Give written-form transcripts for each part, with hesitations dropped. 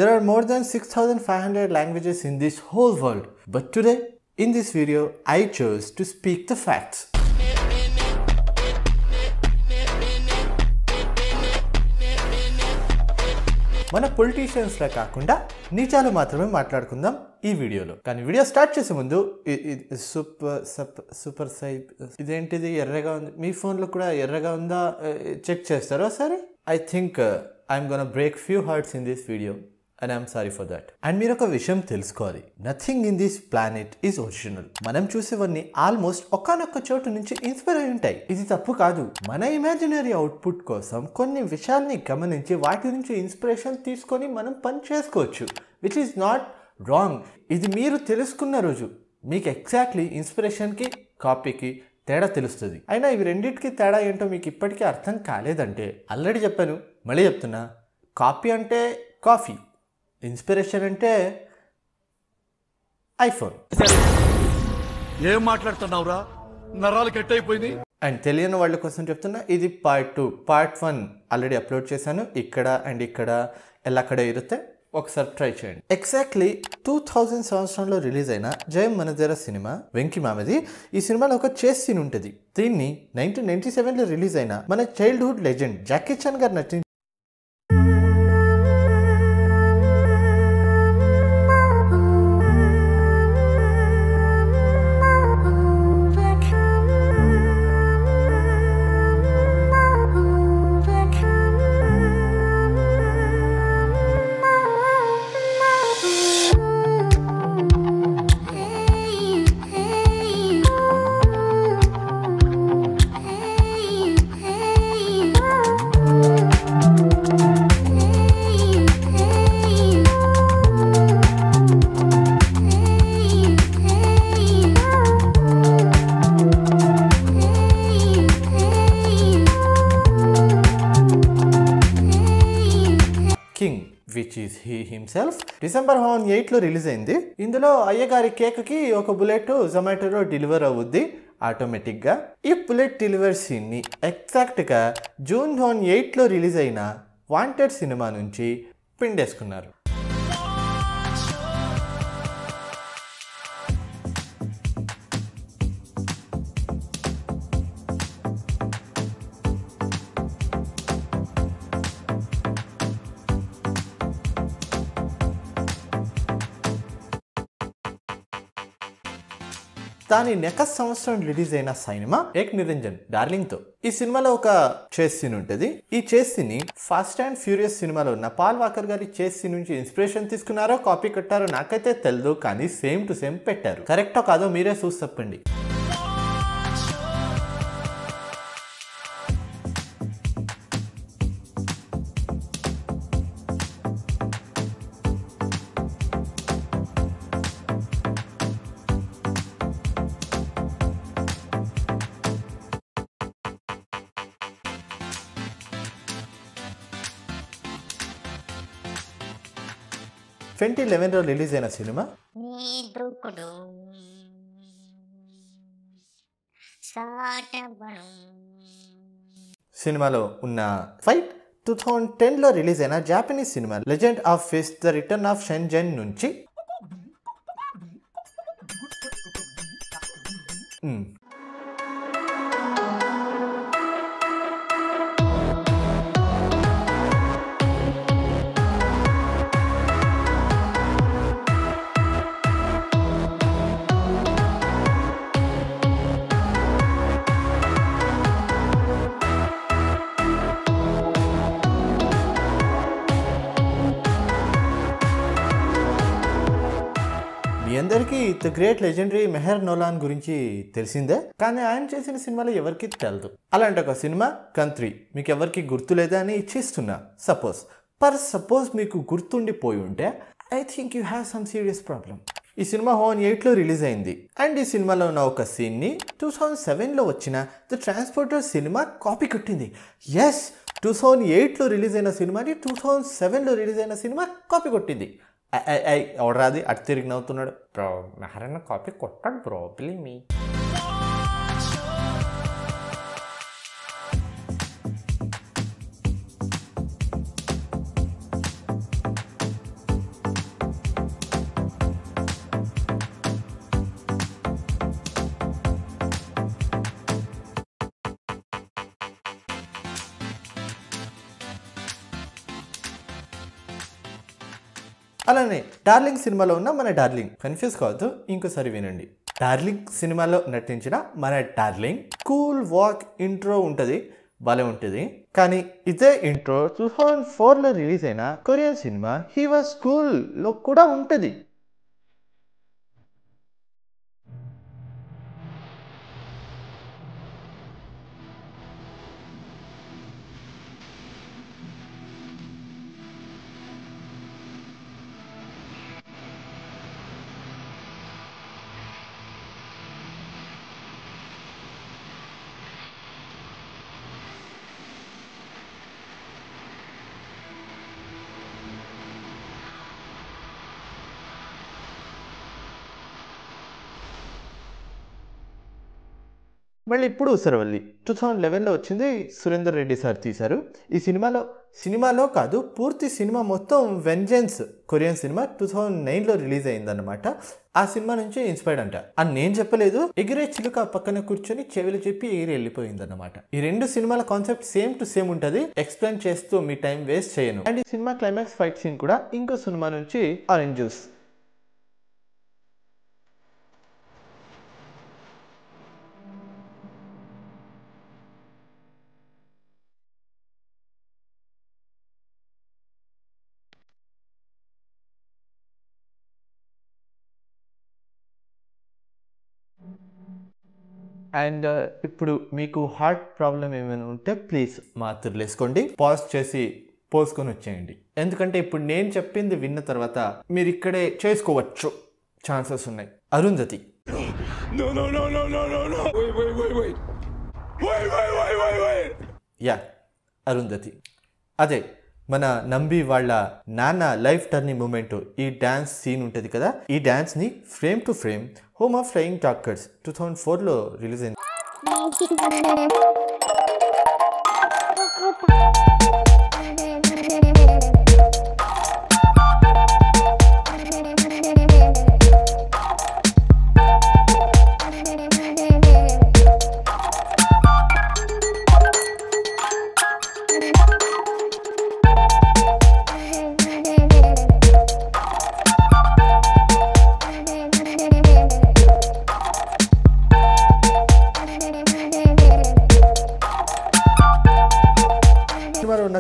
There are more than 6,500 languages in this whole world. But today, in this video, I chose to speak the facts. మన politicians లా కాకుండా నిజాలు మాత్రమే మాట్లాడుకుందాం ఈ వీడియోలో. కానీ వీడియో స్టార్ట్ చేసే ముందు సూపర్ సైజ్ ఇదేంటిది ఎర్రగా ఉంది, మీ ఫోన్లో కూడా ఎర్రగా ఉందా చెక్ చేస్తారా సరే? I think I'm gonna break few hearts in this video and I'm sorry for that. And మీరు ఒక విషయం తెలుసుకోవాలి, nothing in this planet is original. మనం చూసేవన్నీ ఆల్మోస్ట్ ఒకానొక్క చోటు నుంచి ఇన్స్పైర్ అయి ఉంటాయి. ఇది తప్పు కాదు. మన ఇమాజినరీ అవుట్పుట్ కోసం కొన్ని విషయాల్ని గమనించి వాటి నుంచి ఇన్స్పిరేషన్ తీసుకొని మనం పని చేసుకోవచ్చు, విచ్ ఈజ్ నాట్ రాంగ్. ఇది మీరు తెలుసుకున్న రోజు మీకు ఎగ్జాక్ట్లీ ఇన్స్పిరేషన్కి కాపీకి తేడా తెలుస్తుంది. అయినా ఇవి రెండింటికి తేడా ఏంటో మీకు ఇప్పటికీ అర్థం కాలేదంటే ఆల్రెడీ చెప్పాను, మళ్ళీ చెప్తున్నా. కాపీ అంటే కాఫీ, ఇన్స్పిరేషన్ అంటే ఐఫోన్. ఏం మాట్లాడుతున్నావురా, నరాలు కట్ అయిపోయింది. అండ్ తెలియని వాళ్ళ కోసం చెప్తున్నా, ఇది పార్ట్ 2. పార్ట్ 1 ఆల్రెడీ అప్లోడ్ చేశాను. ఇక్కడ అండ్ ఇక్కడ ఎల్లక్కడ ఇರುತ್ತೆ, ఒకసారి ట్రై చేయండి. ఎగ్జాక్ట్లీ 2000 సంవత్సరంలో రిలీజ్ అయిన జయం మనదేరా సినిమా వెంకీ మామది. ఈ సినిమాలో ఒక చేస్ సీన్ ఉంటుంది. దీన్ని 1997లో రిలీజ్ అయిన మన చైల్డ్హుడ్ లెజెండ్ జాకీ చాన్ గారు నటించారు. King which is he himself. December 8లో రిలీజ్ అయింది. ఇందులో అయ్యగారి కేక్కి ఒక బుల్లెట్ జొమాటోలో డెలివర్ అవుద్ది ఆటోమేటిక్గా. ఈ బుల్లెట్ డెలివరీ సీన్ని ఎగ్జాక్ట్గా June 8లో రిలీజ్ అయిన వాంటెడ్ సినిమా నుంచి పిండేసుకున్నారు. దాని నెక్స్ట్ సంవత్సరం రిలీజ్ అయిన సినిమా ఏక్ నిరంజన్ డార్లింగ్ తో. ఈ సినిమాలో ఒక చేస్ సీన్ ఉంటుంది. ఈ చేస్ సీన్ ని ఫాస్ట్ అండ్ ఫ్యూరియస్ సినిమాలో ఉన్న పాల్ వాకర్ గారి చేస్ సీన్ నుంచి ఇన్స్పిరేషన్ తీసుకున్నారో కాపీ కొట్టారో నాకైతే తెలియదు, కానీ సేమ్ టు సేమ్ పెట్టారు. కరెక్టో కాదో మీరే చూసి చెప్పండి. ట్వంటీ 2011లో రిలీజ్ అయిన సినిమా సినిమాలో ఉన్న ఫైట్ 2010లో రిలీజ్ అయిన జాపనీస్ సినిమా legend of fist the return of Chen Zhen నుంచి మీ అందరికీ ద గ్రేట్ లెజెండరీ మెహర్ నోలాన్ గురించి తెలిసిందే, కానీ ఆయన చేసిన సినిమాలో ఎవరికి తెలదు. అలాంటి ఒక సినిమా కంత్రీ మీకు ఎవరికి గుర్తులేదా అని ఇచ్చేస్తున్నా. సపోజ్ మీకు గుర్తుండిపోయి ఉంటే I think you have some serious problem. ఈ సినిమా 2008లో రిలీజ్ అయింది. అండ్ ఈ సినిమాలో ఉన్న ఒక సీన్ని 2007లో వచ్చిన ద ట్రాన్స్పోర్టర్ సినిమా కాపీ కొట్టింది. ఎస్, 2008లో రిలీజ్ అయిన సినిమాని 2007లో రిలీజ్ అయిన సినిమా కాపీ కొట్టింది. ఎవడరాది అటు తిరిగి నవ్వుతున్నాడు. బ్రో మెహరన్న కాపీ కొట్టాడు బ్రో, బిలీవ్ మీ. అలానే డార్లింగ్ సినిమాలో ఉన్న మన డార్లింగ్, కన్ఫ్యూజ్ కావద్దు, ఇంకోసారి వినండి. డార్లింగ్ సినిమాలో నటించిన మన డార్లింగ్ కూల్ వాక్ ఇంట్రో ఉంటుంది, భలే ఉంటుంది. కానీ ఇదే ఇంట్రో 2004లో రిలీజ్ అయిన కొరియన్ సినిమా హీ వాజ్ కూల్లో కూడా ఉంటుంది. మళ్ళీ ఇప్పుడు ఉసరవల్లి 2011లో వచ్చింది, సురేందర్ రెడ్డి సార్ తీశారు. ఈ సినిమాలో కాదు, పూర్తి సినిమా మొత్తం వెంజెన్స్ కొరియన్ సినిమా 2009లో రిలీజ్ అయిందన్నమాట. ఆ సినిమా నుంచి ఇన్స్పైర్డ్ అంట అని నేను చెప్పలేదు, ఎగిరే చిలుక పక్కన కూర్చొని చెవిలు చెప్పి ఎగిరి వెళ్ళిపోయిందన్నమాట. ఈ రెండు సినిమాల కాన్సెప్ట్ సేమ్ టు సేమ్ ఉంటుంది, ఎక్స్ప్లెయిన్ చేస్తూ మీ టైం వేస్ట్ చేయను. అండ్ ఈ సినిమా క్లైమాక్స్ ఫైట్ సీన్ కూడా ఇంకో సినిమా నుంచి ఆరెంజ్ జ్యూస్. అండ్ ఇప్పుడు మీకు హార్ట్ ప్రాబ్లం ఏమైనా ఉంటే ప్లీజ్ మాత్రలు వేసుకోండి, పాజ్ చేసి పోసుకొని వచ్చేయండి. ఎందుకంటే ఇప్పుడు నేను చెప్పింది విన్న తర్వాత మీరు ఇక్కడే చేసుకోవచ్చు, ఛాన్సెస్ ఉన్నాయి. అరుంధతి. యా, అరుంధతి అదే మన నంబి వాళ్ళ నాన్న లైఫ్ టర్నింగ్ మూమెంట్. ఈ డాన్స్ సీన్ ఉంటుంది కదా, ఈ డాన్స్ ని frame to frame House of Flying Daggers 2004లో రిలీజ్ అయింది.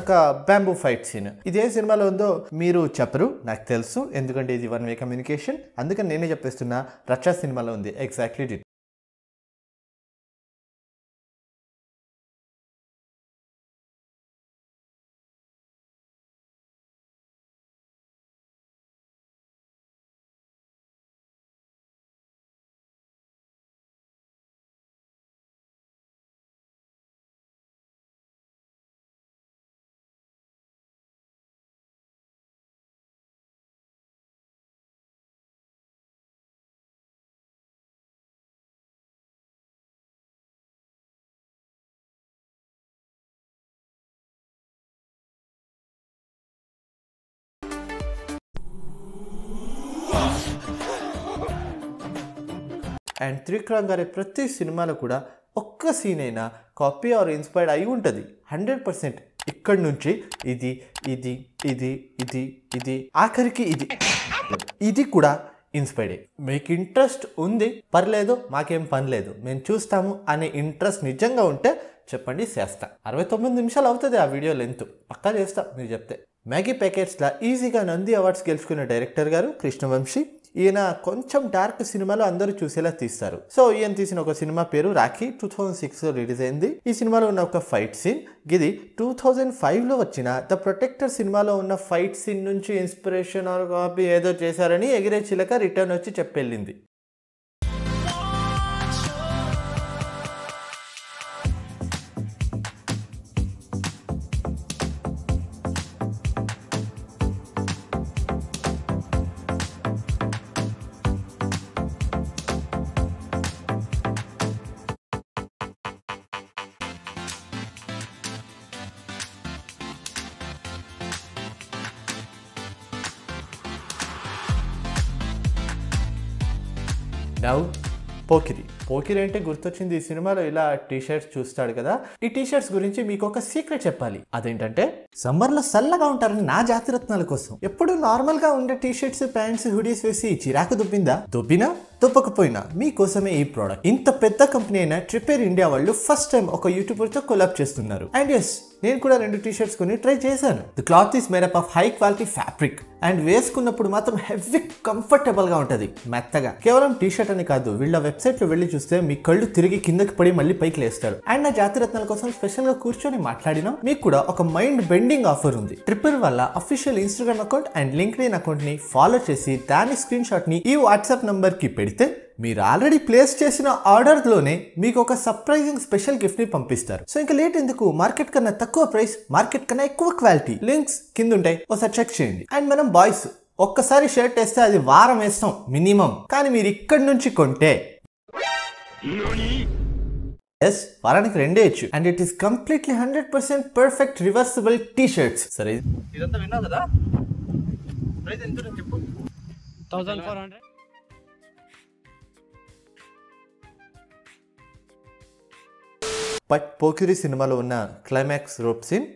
ఒక బ్యాంబూ ఫైట్ సీన్ ఇదే సినిమాలో ఉందో మీరు చెప్పరు, నాకు తెలుసు, ఎందుకంటే ఇది వన్ వే కమ్యూనికేషన్. అందుకని నేనే చెప్పేస్తున్నా, రచ్చా సినిమాలో ఉంది ఎగ్జాక్ట్లీ డిట్. అండ్ త్రివిక్రమ్ గారి ప్రతి సినిమాలో కూడా ఒక్క సీన్ అయినా కాపీ ఆర్ ఇన్స్పైర్డ్ అయి ఉంటుంది 100%. ఇక్కడి నుంచి ఇది ఇది ఇది ఇది ఇది ఆఖరికి ఇది కూడా ఇన్స్పైర్డే. మీకు ఇంట్రెస్ట్ ఉంది, పర్లేదు, మాకేం పని లేదు, మేము చూస్తాము అనే ఇంట్రెస్ట్ నిజంగా ఉంటే చెప్పండి, చేస్తా. 69 నిమిషాలు అవుతుంది ఆ వీడియో లెంత్, పక్కా చేస్తా మీరు చెప్తే. మ్యాగీ ప్యాకెట్స్లా ఈజీగా నంది అవార్డ్స్ గెలుచుకున్న డైరెక్టర్ గారు కృష్ణవంశీ. ఈయన కొంచెం డార్క్ సినిమాలు అందరూ చూసేలా తీస్తారు. సో ఈయన తీసిన ఒక సినిమా పేరు రాఖీ 2006లో రిలీజ్ అయింది. ఈ సినిమాలో ఉన్న ఒక ఫైట్ సీన్ ఇది 2005లో వచ్చిన ద ప్రొటెక్టర్ సినిమాలో ఉన్న ఫైట్ సీన్ నుంచి ఇన్స్పిరేషన్ ఆర్ కాపీ ఏదో చేశారని ఎగిరే చిలక రిటర్న్ వచ్చి చెప్పెళ్ళింది. Now, Pokiri. పోకిరి అంటే గుర్తొచ్చింది, ఈ సినిమాలో ఇలా టీ-షర్ట్స్ చూస్తాడు కదా, ఈ టీ-షర్ట్స్ గురించి మీకు ఒక సీక్రెట్ చెప్పాలి. అదేంటంటే సమ్మర్ లో చల్లగా ఉంటారని నా జాతిరత్నాల కోసం. ఎప్పుడు నార్మల్ గా ఉండే టీ-షర్ట్స్, ప్యాంట్స్, హుడీస్ వేసి చిరాకు దుబ్బినా తుప్పకపోయినా మీకోసమే ఈ ప్రోడక్ట్. ఇంత పెద్ద కంపెనీ అయిన ట్రిపేర్ ఇండియా వాళ్ళు ఫస్ట్ టైం ఒక యూట్యూబర్ తో కొలాబ్ చేస్తున్నారు. అండ్ ఎస్, నేను కూడా 2 టీ-షర్ట్స్ కొని ట్రై చేశాను. The cloth is made up of high quality fabric and వేసుకున్నప్పుడు మాత్రం హెవీ కంఫర్టబుల్ గా ఉంటది, మెత్తగా. కేవలం టీ-షర్ట్ అని కాదు, వీళ్ళ వెబ్సైట్ లో వెళ్ళి చూస్తే మీ కళ్ళు తిరిగి కిందకి పడి మళ్ళీ పైకి లేస్తారు. అండ్ నా జాతిరత్నాల కోసం స్పెషల్ గా కూర్చొని మాట్లాడినా మీకు కూడా ఒక మైండ్ బెండింగ్ ఆఫర్ ఉంది. ట్రిపర్ వల్ల official Instagram account and LinkedIn account ని ఫాలో చేసి దాని స్క్రీన్ షాట్ ని ఈ వాట్సాప్ నంబర్ కి పెడితే మీరు ఆల్రెడీ ప్లేస్ చేసిన ఆర్డర్ లోనే మీకు ఒక సర్ప్రైజింగ్ స్పెషల్ గిఫ్ట్ ని పంపిస్తారు. సో ఇంకా లేట్ ఎందుకు, మార్కెట్ కన్నా తక్కువ ప్రైస్, మార్కెట్ కన్నా ఎక్కువ క్వాలిటీ, లింక్స్ కింద ఉంటాయి, ఒకసారి చెక్ చేయండి. అండ్ మనం బాయ్స్ ఒక్కసారి షర్ట్ వేస్తే అది వారం వేస్తాం మినిమం, కానీ మీరు ఇక్కడి నుంచి కొంటే వారానికి 2 వేయచ్చు. And it is completely 100% perfect reversible T shirts. సరే ఇదంతా విన్నావు కదా, ప్రైస్ ఎంత చెప్పు. 1400. బట్ పోకిరి సినిమాలో ఉన్న క్లైమాక్స్ రోప్ సీన్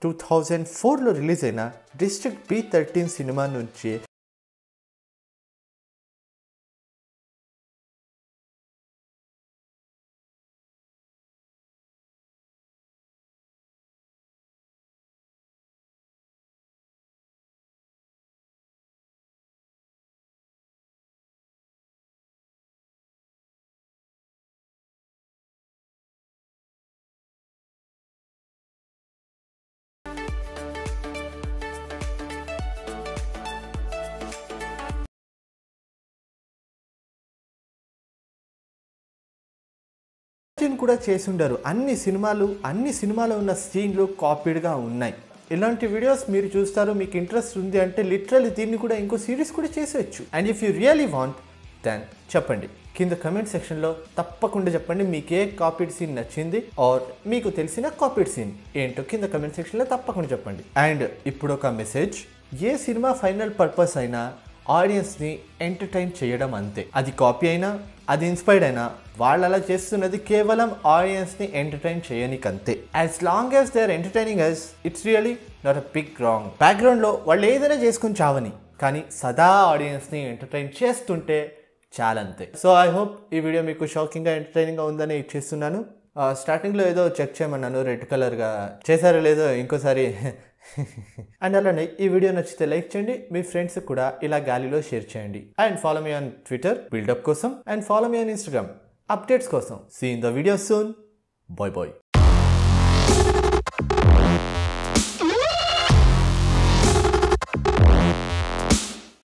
2004లో రిలీజ్ అయిన డిస్ట్రిక్ట్ B13 సినిమా నుంచి కూడా చేసి ఉండరు. అన్ని సినిమాలో ఉన్న సీన్లు కాపీడ్గా ఉన్నాయి. ఇలాంటి వీడియోస్ మీరు చూస్తారు, మీకు ఇంట్రెస్ట్ ఉంది అంటే లిటరల్లీ దీన్ని కూడా ఇంకో సిరీస్ కూడా చేసేయచ్చు. And if you really want then చెప్పండి కింద కమెంట్ సెక్షన్లో, తప్పకుండా చెప్పండి మీకు ఏ కాపీడ్ సీన్ నచ్చింది ఆర్ మీకు తెలిసిన కాపీడ్ సీన్ ఏంటో కింద కమెంట్ సెక్షన్లో తప్పకుండా చెప్పండి. అండ్ ఇప్పుడు ఒక మెసేజ్, ఏ సినిమా ఫైనల్ పర్పస్ అయినా ఆడియన్స్ని ఎంటర్టైన్ చేయడం అంతే. అది కాపీ అయినా, అది ఇన్స్పైర్డ్ అయినా, వాళ్ళు అలా చేస్తున్నది కేవలం ఆడియన్స్ని ఎంటర్టైన్ చేయనికంతే. As long as they are entertaining us, it's really not a big wrong. బ్యాక్గ్రౌండ్లో వాళ్ళు ఏదైనా చేసుకుని చావని, కానీ సదా ఆడియన్స్ని ఎంటర్టైన్ చేస్తుంటే చాలంతే. సో ఐ హోప్ ఈ వీడియో మీకు షాకింగ్గా ఎంటర్టైనింగ్గా ఉందని ఇచ్చేస్తున్నాను. స్టార్టింగ్లో ఏదో చెక్ చేయమన్నాను, రెడ్ కలర్గా చేశారో లేదో ఇంకోసారి. అండ్ అలానే ఈ వీడియో నచ్చితే లైక్ చేయండి, మీ ఫ్రెండ్స్ కూడా ఇలా గాలిలో షేర్ చేయండి. And follow me on Twitter buildup కోసం, and follow me on Instagram updates కోసం. See in the video soon. Bye bye.